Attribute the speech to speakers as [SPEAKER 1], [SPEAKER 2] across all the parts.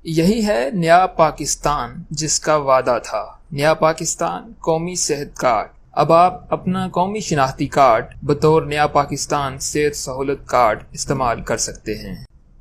[SPEAKER 1] یہی ہے نیا پاکستان جس کا وعدہ تھا، نیا پاکستان قومی صحت کارڈ۔ اب آپ اپنا قومی شناختی کارڈ بطور نیا پاکستان صحت سہولت کارڈ استعمال کر سکتے ہیں۔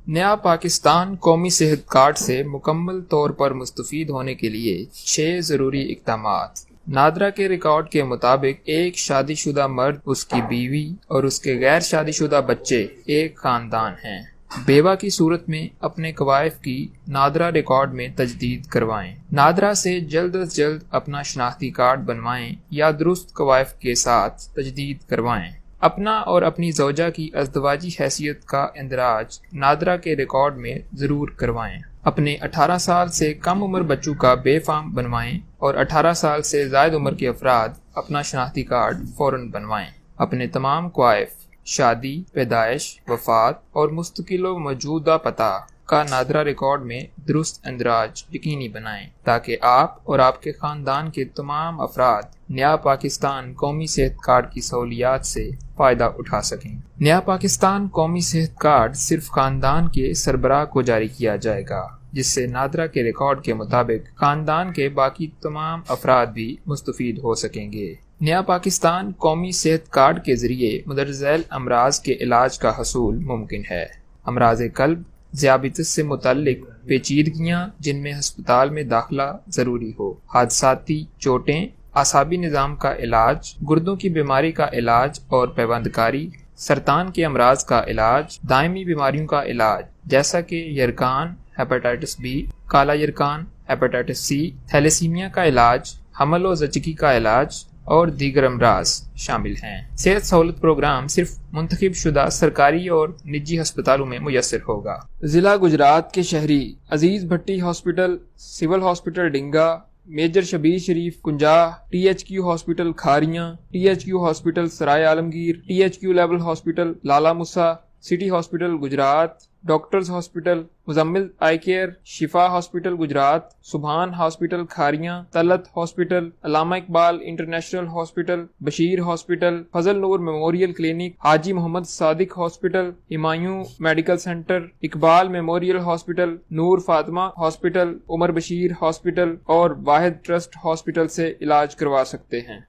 [SPEAKER 1] نیا پاکستان قومی صحت کارڈ سے مکمل طور پر مستفید ہونے کے لیے 6 ضروری اقدامات۔ نادرا کے ریکارڈ کے مطابق ایک شادی شدہ مرد، اس کی بیوی اور اس کے غیر شادی شدہ بچے ایک خاندان ہیں۔ بیوہ کی صورت میں اپنے کوائف کی نادرا ریکارڈ میں تجدید کروائیں۔ نادرا سے جلد از جلد اپنا شناختی کارڈ بنوائیں یا درست کوائف کے ساتھ تجدید کروائیں۔ اپنا اور اپنی زوجہ کی ازدواجی حیثیت کا اندراج نادرا کے ریکارڈ میں ضرور کروائیں۔ اپنے 18 سال سے کم عمر بچوں کا بے فارم بنوائیں اور 18 سال سے زائد عمر کے افراد اپنا شناختی کارڈ فوراً بنوائیں۔ اپنے تمام کوائف، شادی، پیدائش، وفات اور مستقل و موجودہ پتہ کا نادرا ریکارڈ میں درست اندراج یقینی بنائیں تاکہ آپ اور آپ کے خاندان کے تمام افراد نیا پاکستان قومی صحت کارڈ کی سہولیات سے فائدہ اٹھا سکیں۔ نیا پاکستان قومی صحت کارڈ صرف خاندان کے سربراہ کو جاری کیا جائے گا، جس سے نادرا کے ریکارڈ کے مطابق خاندان کے باقی تمام افراد بھی مستفید ہو سکیں گے۔ نیا پاکستان قومی صحت کارڈ کے ذریعے مندرجہ ذیل امراض کے علاج کا حصول ممکن ہے۔ امراض قلب، ذیابیطس سے متعلق پیچیدگیاں جن میں ہسپتال میں داخلہ ضروری ہو، حادثاتی چوٹیں، اعصابی نظام کا علاج، گردوں کی بیماری کا علاج اور پیوند کاری، سرطان کے امراض کا علاج، دائمی بیماریوں کا علاج جیسا کہ یرکان، ہیپاٹائٹس بی، کالا یرکان، ہیپاٹائٹس سی، تھیلیسیمیا کا علاج، حمل و زچگی کا علاج اور دیگر امراض شامل ہیں۔ صحت سہولت پروگرام صرف منتخب شدہ سرکاری اور نجی ہسپتالوں میں میسر ہوگا۔ ضلع گجرات کے شہری Aziz Bhatti hospital, civil hospital Dinga, major Shabbir Sharif Kunjah, T H Q hospital Kharian, T H Q hospital Sarai Alamgir, T H Q level hospital Lala Musa, city hospital Gujrat, doctors hospital Muzammil eye care, Shifa hospital Gujrat, Subhan hospital Kharian, Talat hospital, Allama Iqbal international hospital, Bashir hospital, Fazal Noor memorial clinic, Haji Muhammad Sadiq hospital, Humayun medical centre, Iqbal memorial hospital, Noor Fatima hospital, عمر Bashir hospital اور واحد trust hospital سے علاج کروا سکتے ہیں۔